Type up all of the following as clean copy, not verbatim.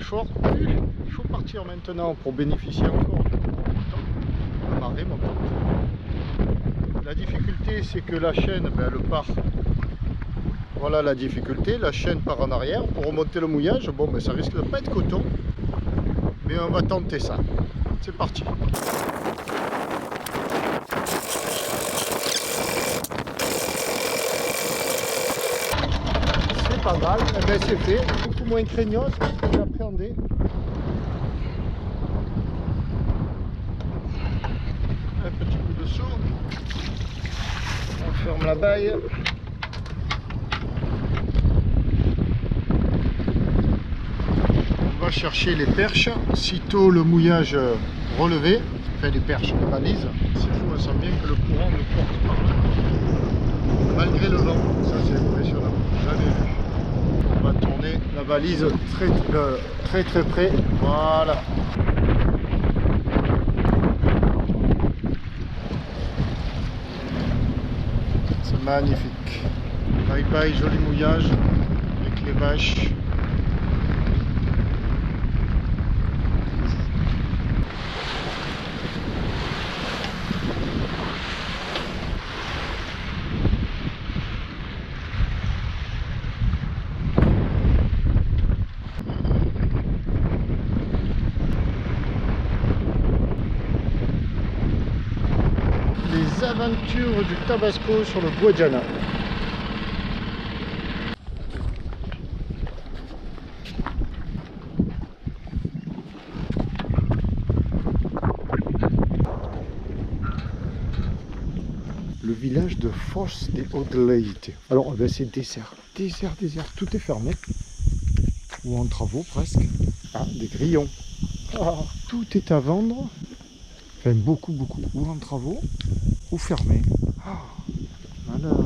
très fort. Il faut partir maintenant pour bénéficier encore du temps. La marée montante. La difficulté, c'est que la chaîne, elle part. Voilà la difficulté, la chaîne part en arrière. Pour remonter le mouillage, bon, ça risque de pas être coton. Mais on va tenter ça. C'est parti. C'est pas mal, eh ben, c'est fait. Beaucoup moins craignos, plus appréhendé. Un petit coup de seau. On ferme la baille. On va chercher les perches. Sitôt le mouillage relevé, enfin les perches, les balises. C'est fou, on sent bien que le courant nous porte par là. Malgré le vent, ça c'est impressionnant. Jamais vu. On va tourner la valise très près. Voilà. C'est magnifique. Bye bye, joli mouillage avec les vaches. Les aventures du Tabasco sur le Guadiana. Le village de Foz de Odleite. Alors c'est désert, tout est fermé. Ou en travaux presque. Ah, des grillons. Ah, tout est à vendre. Enfin beaucoup. Ou en travaux, ou fermé. Ah, voilà.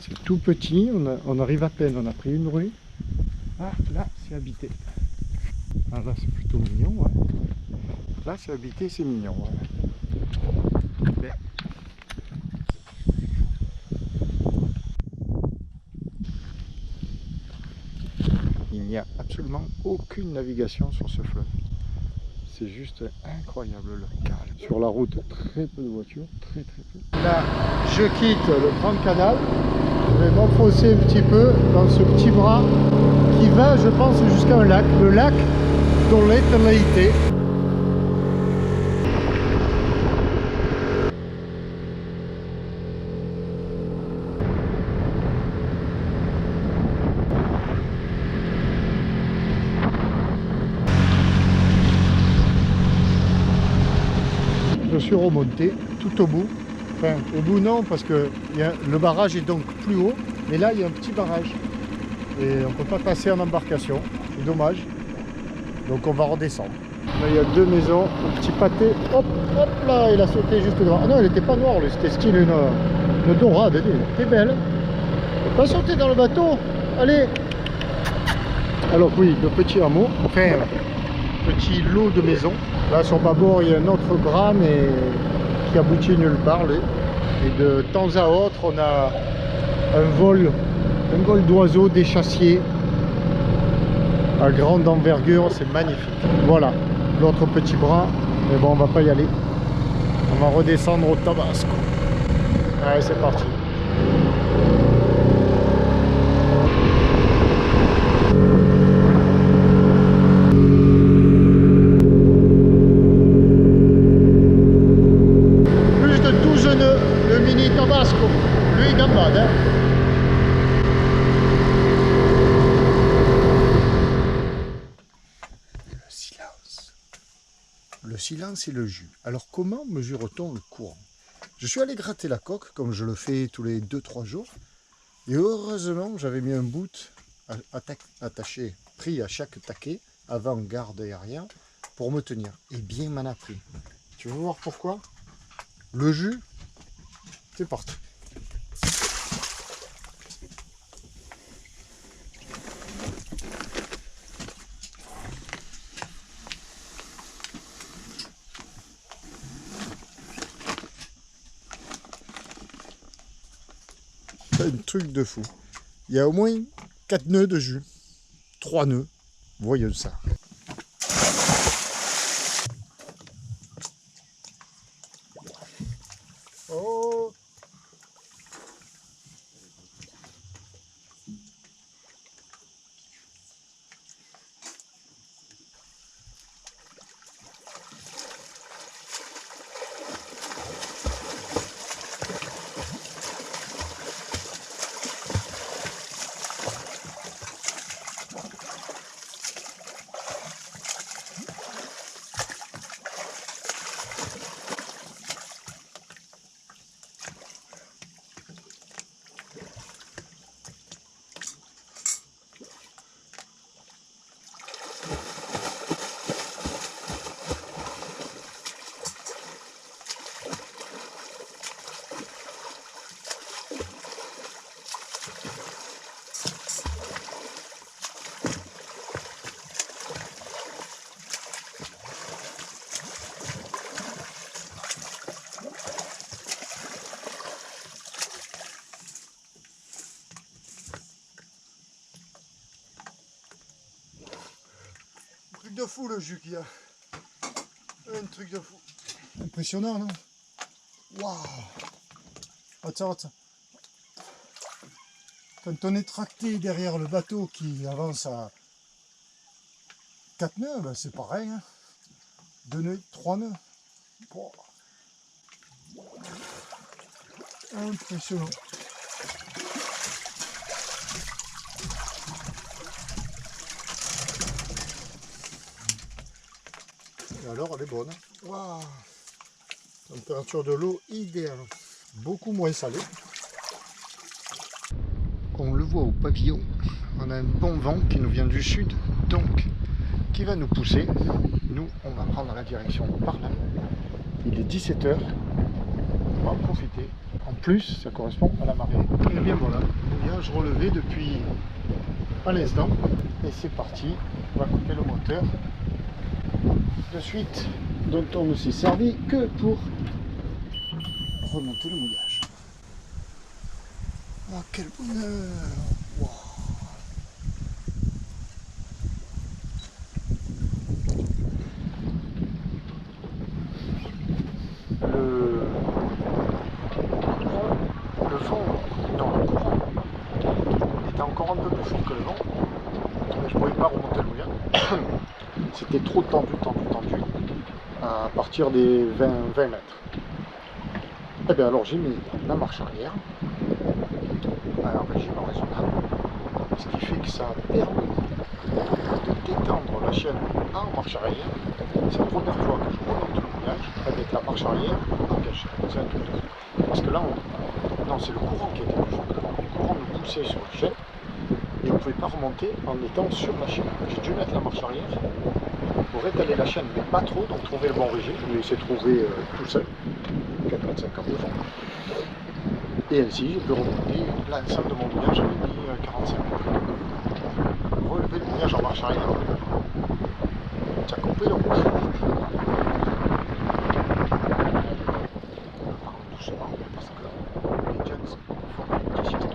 C'est tout petit, on arrive à peine, on a pris une rue. Ah, là c'est habité. Ah, là c'est plutôt mignon, ouais. Là c'est habité, c'est mignon, ouais. Mais... il n'y a absolument aucune navigation sur ce fleuve. C'est juste incroyable le calme. Sur la route, très peu de voitures, très peu. Là, je quitte le grand canal. Je vais m'enfoncer un petit peu dans ce petit bras qui va, je pense, jusqu'à un lac. Le lac d'Odleite. Je suis remonté tout au bout, enfin au bout non parce que le barrage est donc plus haut, mais là il y a un petit barrage et on ne peut pas passer en embarcation, c'est dommage, donc on va redescendre. Là il y a deux maisons, un petit pâté, hop là, il a sauté juste devant. Ah non, elle n'était pas noire, c'était style une dorade, elle était belle. Il faut pas sauter dans le bateau, allez. Alors oui, le petit hameau, enfin petit lot de maisons. Là sur bâbord il y a un autre bras mais qui aboutit nulle part. Et de temps à autre on a un vol d'oiseaux, des chassiers à grande envergure, c'est magnifique. Voilà, l'autre petit bras, mais bon on va pas y aller. On va redescendre au Tabasco. Allez, c'est parti. Tabasco, lui gambade, hein. Le silence et le jus. Alors comment mesure-t-on le courant? Je suis allé gratter la coque comme je le fais tous les 2-3 jours et heureusement j'avais mis un bout attaché, pris à chaque taquet, avant, garde et arrière, pour me tenir. Et bien m'en a pris. Tu veux voir pourquoi? Le jus, c'est parti. C'est un truc de fou. Il y a au moins 4 nœuds de jus. 3 nœuds. Voyons ça. truc de fou le jus qu'il y a. Un truc de fou. Impressionnant, non? Waouh! Attends. Quand on est tracté derrière le bateau qui avance à 4 nœuds, ben c'est pareil. Hein. 2 nœuds, 3 nœuds. Wow. Impressionnant. Et alors elle est bonne. Waouh! Température de l'eau idéale. Beaucoup moins salée. On le voit au pavillon. On a un bon vent qui nous vient du sud, donc qui va nous pousser. Nous, on va prendre la direction par là. Il est 17 h. On va en profiter. En plus, ça correspond à la marée. Et bien voilà, mouillage relevé depuis à l'instant. Et c'est parti. On va couper le moteur de suite, dont on ne s'est servi que pour remonter le mouillage. Oh, quel bonheur! Wow. Le vent, non, le courant était encore un peu plus fort que le vent, mais je ne pouvais pas remonter le mouillage. C'était trop tendu, à partir des 20 mètres. Et bien alors j'ai mis la marche arrière à un régime raisonnable, ce qui fait que ça a permis de détendre la chaîne en marche arrière. C'est la première fois que je remonte le mouillage avec la marche arrière engagée. C'est un truc de fou. Parce que là, non, c'est le courant qui était plus fort que le vent. Le courant nous poussait sur la chaîne et on ne pouvait pas remonter en étant sur la chaîne. J'ai dû mettre la marche arrière pour étaler la chaîne, mais pas trop, donc trouver le bon régime. Je l'ai laissé trouver tout seul, 4,50 de fond. Et ainsi, je peux remonter l'ensemble de mon mouillage, j'avais mis 45 mètres. Relever le mouillage en marche arrière. Ça a coupé le rouge. Doucement, parce que les jets font un petit sieste.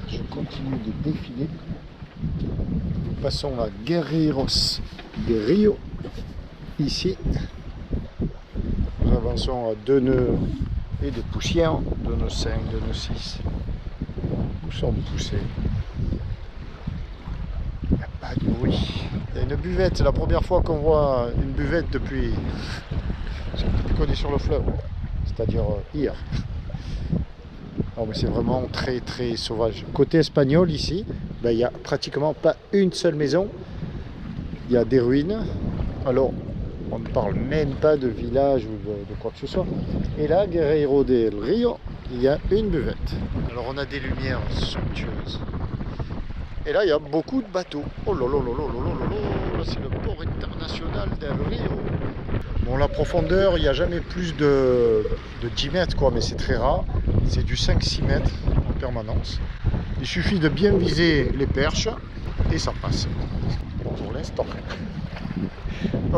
Je continue de défiler. Nous passons à Guerreiros de Rio. Ici, nous avançons à 2 nœuds et des poussières, 2 nœuds 5, 2 nœuds 6. Nous sommes poussés. Il n'y a pas de bruit. Il y a une buvette, c'est la première fois qu'on voit une buvette depuis qu'on est sur le fleuve, c'est-à-dire hier. Oh, mais c'est vraiment très très sauvage. Côté espagnol ici, ben, il n'y a pratiquement pas une seule maison. Il y a des ruines. Alors, on ne parle même pas de village ou de quoi que ce soit. Et là, Guerreiro del Rio, il y a une buvette. Alors on a des lumières somptueuses. Et là, il y a beaucoup de bateaux. Oh là là là là là là là, là c'est le port international del Rio. Bon, la profondeur, il n'y a jamais plus de 10 mètres, quoi, mais c'est très rare. C'est du 5-6 mètres en permanence. Il suffit de bien viser les perches et ça passe. Pour l'instant.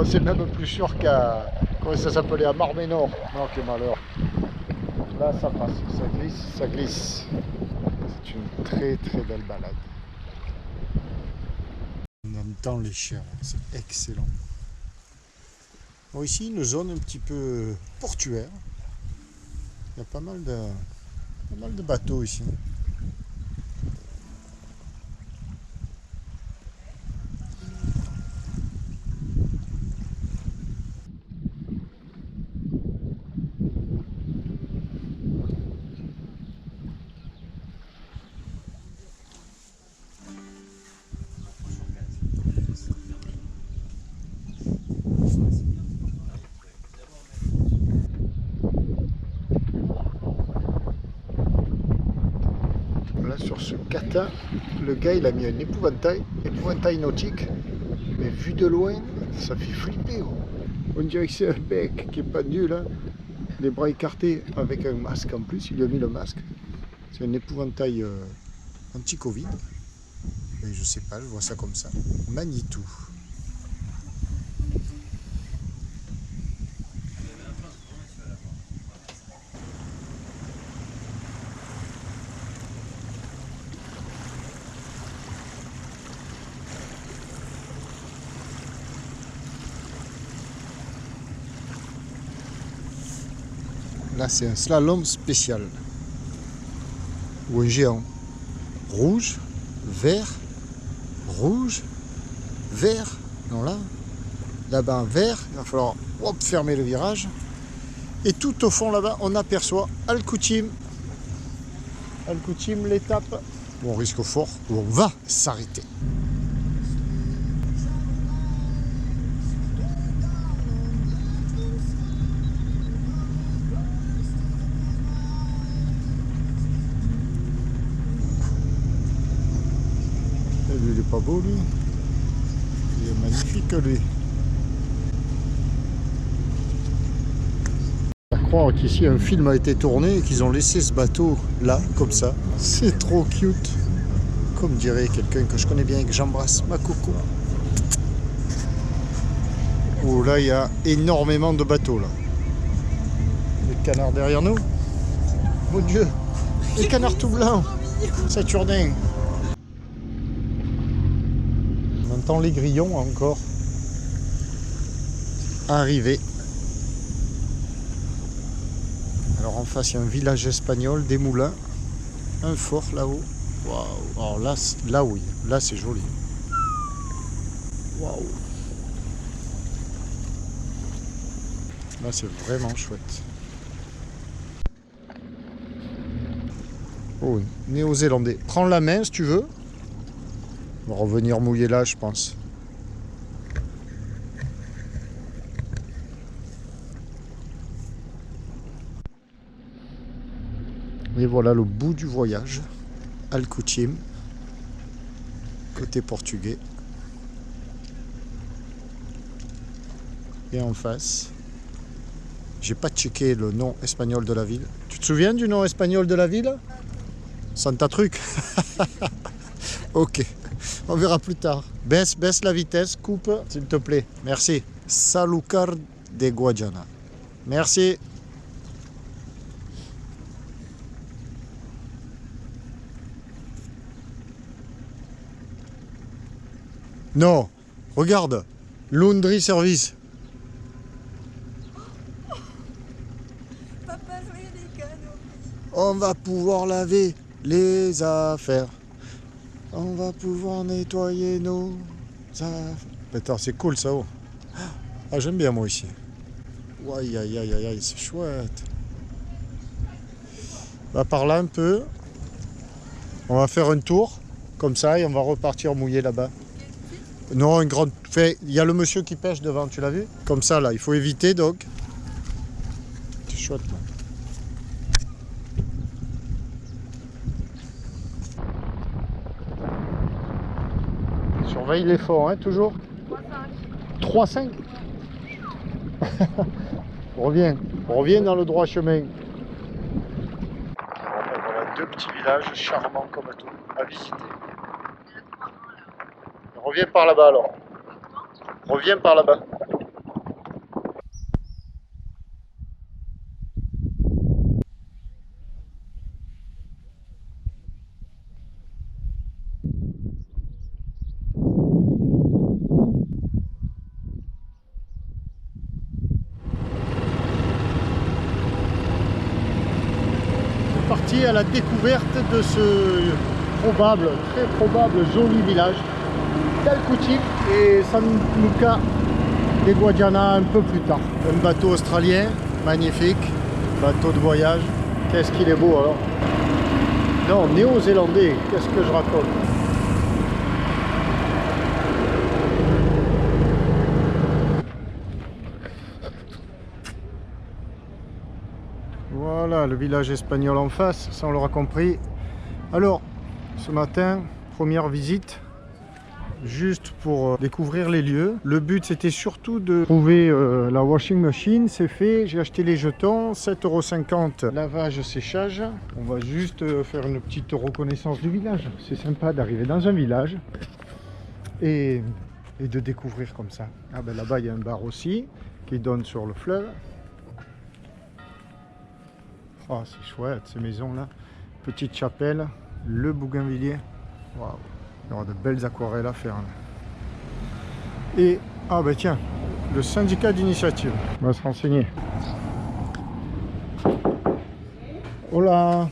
C'est même plus sûr qu'à... Comment ça s'appelait? À Marménor. Non, quel malheur. Là, ça passe. Ça glisse, ça glisse. C'est une très très belle balade. On entend les chiens. C'est excellent. Bon, ici, une zone un petit peu portuaire. Il y a pas mal de bateaux ici. Sur ce kata, le gars il a mis un épouvantail nautique, mais vu de loin, ça fait flipper. Oh. On dirait que c'est un mec qui est pendu là, les bras écartés avec un masque en plus, il lui a mis le masque. C'est un épouvantail anti-Covid. Et je sais pas, je vois ça comme ça. Manitou. Là, c'est un slalom spécial. Ou un géant. Rouge, vert, rouge, vert. Non, là-bas, vert. Il va falloir fermer le virage. Et tout au fond, là-bas, on aperçoit Al-Koutim. Al-Koutim, l'étape. Bon, on risque fort, où on va s'arrêter. Lui, il est pas beau, lui. Il est magnifique, lui. À croire qu'ici, un film a été tourné et qu'ils ont laissé ce bateau là, comme ça. C'est trop cute. Comme dirait quelqu'un que je connais bien et que j'embrasse, ma coco. Oh, là, il y a énormément de bateaux, là. Les canards derrière nous. Mon Dieu. Les canards tout blancs. Saturnin. On entend les grillons encore arriver. Alors en face, il y a un village espagnol, des moulins, un fort là-haut. Waouh! Alors là oui, là c'est joli. Waouh! Là c'est vraiment chouette. Oh, néo-zélandais. Prends la main si tu veux. On va revenir mouiller là, je pense. Et voilà le bout du voyage. Al-Koutim, côté portugais. Et en face, j'ai pas checké le nom espagnol de la ville. Tu te souviens du nom espagnol de la ville? Santa Truc. Ok, on verra plus tard. Baisse la vitesse, coupe, s'il te plaît. Merci. Sanlúcar de Guadiana. Merci. Non, regarde, laundry service. Papa, soyez les canaux. On va pouvoir laver les affaires. On va pouvoir nettoyer nos affaires. Putain, c'est cool ça. Oh. Ah, j'aime bien moi ici. Aïe, aïe, aïe, aïe, aïe, c'est chouette. On va par là un peu. On va faire un tour, comme ça, et on va repartir mouiller là-bas. Non, une grande... Il y a le monsieur qui pêche devant, tu l'as vu? Comme ça, là, il faut éviter, donc. C'est chouette, là. Surveille les fonds, hein, toujours. 3,5. 3,5. On revient dans le droit chemin. Voilà deux petits villages charmants comme tout, à visiter. Reviens par là-bas alors. Reviens par là-bas. C'est parti à la découverte de ce probable, très probable joli village d'Al-Koutim et Sanlúcar de Guadiana un peu plus tard. Un bateau australien, magnifique, bateau de voyage. Qu'est-ce qu'il est beau alors. Non, néo-zélandais, qu'est-ce que je raconte? Voilà le village espagnol en face, ça on l'aura compris. Alors, ce matin, première visite. juste pour découvrir les lieux. Le but c'était surtout de trouver la washing machine, c'est fait. J'ai acheté les jetons, 7,50 €, lavage, séchage. On va juste faire une petite reconnaissance du village. C'est sympa d'arriver dans un village et de découvrir comme ça. Ah ben là-bas il y a un bar aussi qui donne sur le fleuve. Oh, c'est chouette ces maisons là. Petite chapelle, le bougainvillier. Waouh, il y aura de belles aquarelles à faire là. Et ah ben tiens, le syndicat d'initiative. On va se renseigner. Hola,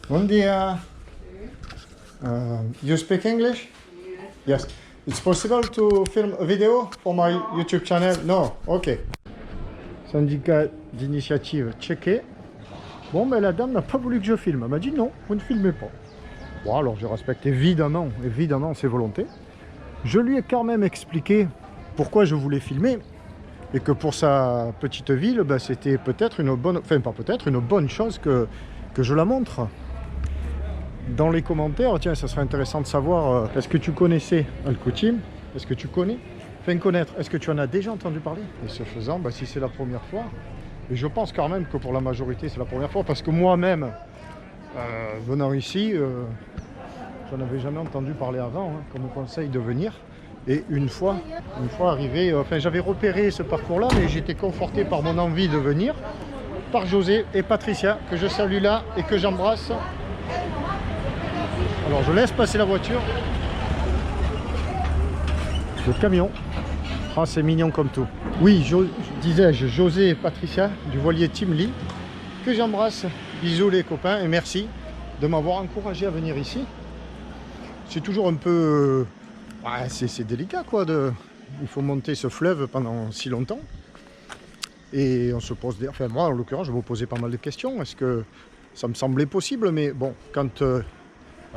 bon dia. You speak English? Yes. It's possible to film a video for my YouTube channel? No, ok. Syndicat d'initiative checké. Bon, mais la dame n'a pas voulu que je filme. Elle m'a dit non, vous ne filmez pas. Bon, alors je respecte évidemment ses volontés. Je lui ai quand même expliqué pourquoi je voulais filmer et que pour sa petite ville, ben, c'était peut-être une bonne, enfin pas peut-être, une bonne chose que je la montre. Dans les commentaires, tiens, ça serait intéressant de savoir, est-ce que tu connaissais Al-Koutim? Est-ce que tu connais? Enfin connaître, est-ce que tu en as déjà entendu parler? Et ce faisant, ben, si c'est la première fois, et je pense quand même que pour la majorité c'est la première fois, parce que moi-même, venant ici, j'en avais jamais entendu parler avant, hein, qu'on me conseille de venir. Et une fois arrivé, enfin j'avais repéré ce parcours-là, mais j'étais conforté par mon envie de venir, par José et Patricia, que je salue là et que j'embrasse. Alors je laisse passer la voiture. Le camion. Ah, c'est mignon comme tout. Oui, disais-je, José et Patricia du voilier Team Lee, que j'embrasse. Bisous les copains et merci de m'avoir encouragé à venir ici. C'est toujours un peu... ouais, c'est délicat quoi. Il faut monter ce fleuve pendant si longtemps. Et on se pose des... Enfin moi en l'occurrence je me posais pas mal de questions. Est-ce que ça me semblait possible? Mais bon, quand...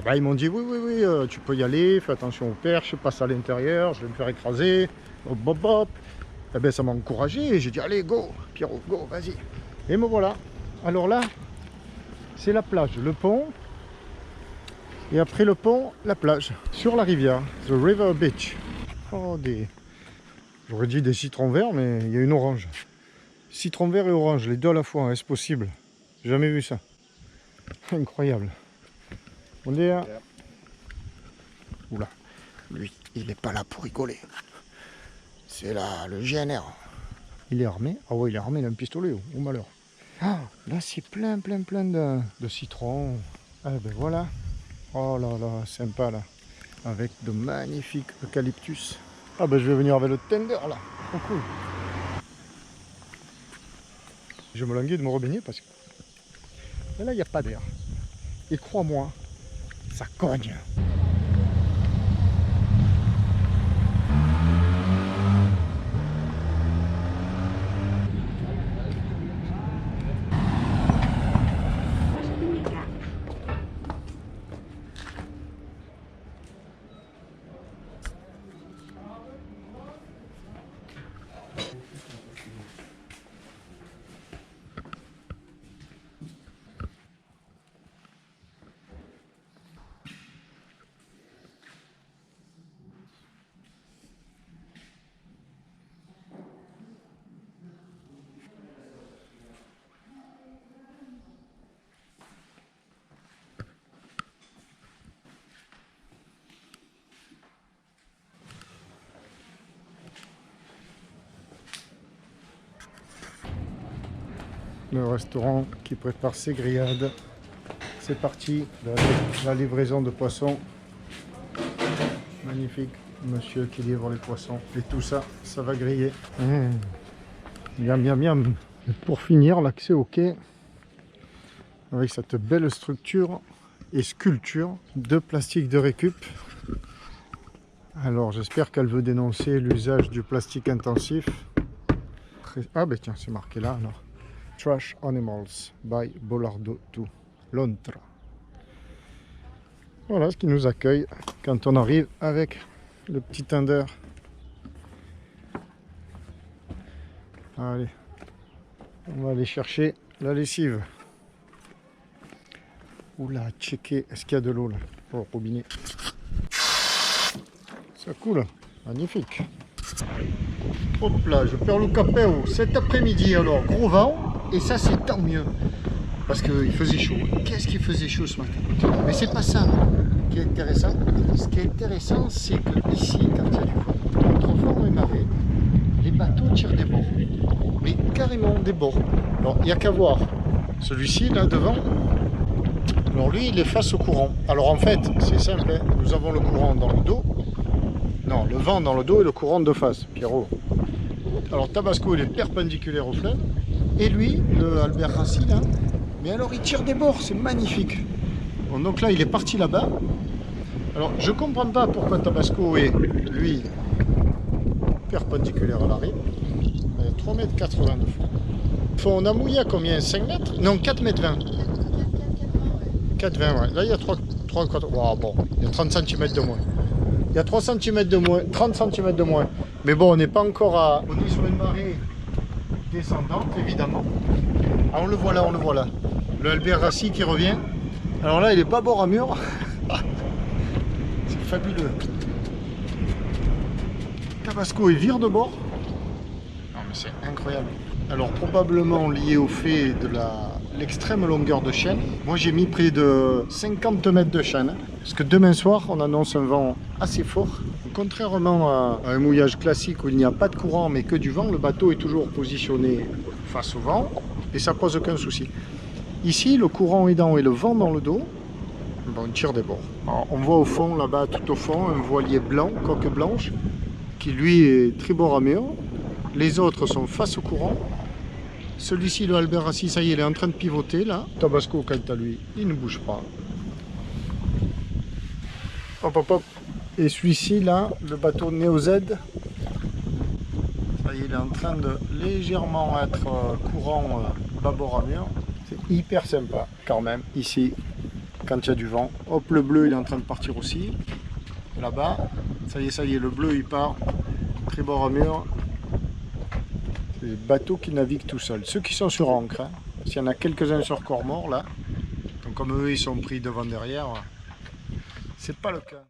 bah, ils m'ont dit oui, tu peux y aller, fais attention aux perches, passe à l'intérieur, je vais me faire écraser. Hop, hop, hop. Et ben, ça m'a encouragé et j'ai dit allez go Pierrot, go, vas-y. Et me voilà. Alors là, c'est la plage, le pont. Et après le pont, la plage. Sur la rivière, the river beach. Oh, j'aurais dit des citrons verts, mais il y a une orange. Citron vert et orange, les deux à la fois, est-ce possible? J'ai jamais vu ça. Incroyable. On est à... Oula, lui, il n'est pas là pour rigoler. C'est là le GNR. Il est armé? Ah ouais, il est armé, il a un pistolet, au malheur. Ah, là c'est plein de citrons. Ah ben voilà. Oh là là, sympa là. Avec de magnifiques eucalyptus. Ah ben je vais venir avec le tender là. Oh cool. Je me languis de me rebaigner parce que... Et là il n'y a pas d'air. Et crois-moi, ça cogne. Le restaurant qui prépare ses grillades. C'est parti, la livraison de poissons. Magnifique, monsieur qui livre les poissons. Et tout ça, ça va griller. Miam, miam, miam. Et pour finir, l'accès au quai avec cette belle structure et sculpture de plastique de récup. Alors j'espère qu'elle veut dénoncer l'usage du plastique intensif. Ah ben tiens, c'est marqué là alors. Trash Animals by Bollardo 2, Lontra. Voilà ce qui nous accueille quand on arrive avec le petit tender. Allez, on va aller chercher la lessive. Oula, checker, est-ce qu'il y a de l'eau là pour le robinet? Ça coule, magnifique. Hop là, je perds le capéo cet après-midi, alors gros vent, et ça c'est tant mieux. Parce qu'il faisait chaud. Qu'est-ce qu'il faisait chaud ce matin? Mais c'est pas ça qui est intéressant. Ce qui est intéressant, c'est que ici, quand il y a du vent, entre vent et marée, les bateaux tirent des bords. Mais carrément des bords. Alors, il n'y a qu'à voir. Celui-ci, là, devant, alors lui, il est face au courant. Alors en fait, c'est simple, hein. Nous avons le courant dans le dos. Non, le vent dans le dos et le courant de face, Pierrot. Alors Tabasco, il est perpendiculaire au fleuve. Et lui, le Albert Rassi, là, mais alors il tire des bords, c'est magnifique. Bon, donc là, il est parti là-bas. Alors, je comprends pas pourquoi Tabasco est, lui, perpendiculaire à la rive. 3,80 m de fond. On a mouillé à combien? 5 mètres? Non, 4,20 m. 4,20 m, ouais. Là, il y a 3 4. Wow, bon, il y a 30 cm de moins. Il y a 3 cm de moins, 30 cm de moins. Mais bon, on n'est pas encore à... On est sur une marée descendante, évidemment. Ah, on le voit là, on le voit là. Le Albert Rassi qui revient. Alors là, il est pas bord à mur. C'est fabuleux. Tabasco, il vire de bord. Non mais c'est incroyable. Alors probablement lié au fait de l'extrême longueur de chaîne. Moi j'ai mis près de 50 mètres de chaîne. Parce que demain soir, on annonce un vent assez fort. Contrairement à un mouillage classique où il n'y a pas de courant mais que du vent, le bateau est toujours positionné face au vent et ça pose aucun souci. Ici, le courant aidant et le vent dans le dos, bon, on tire des bords. Alors, on voit au fond, là-bas, tout au fond, un voilier blanc, coque blanche, qui lui est tribord à mur. Les autres sont face au courant. Celui-ci, le Albert Rassi, ça y est, il est en train de pivoter, là. Tabasco, quant à lui, il ne bouge pas. Hop, hop, hop. Et celui-ci, là, le bateau Neo Z, ça y est, il est en train de légèrement être courant bâbord à mur. C'est hyper sympa quand même, ici, quand il y a du vent. Hop, le bleu, il est en train de partir aussi. Là-bas, ça y est, le bleu, il part. Tribord à mur. C'est des bateaux qui naviguent tout seuls. Ceux qui sont sur ancre, hein. S'il y en a quelques-uns sur corps mort, là. Donc comme eux, ils sont pris devant derrière, c'est pas le cas.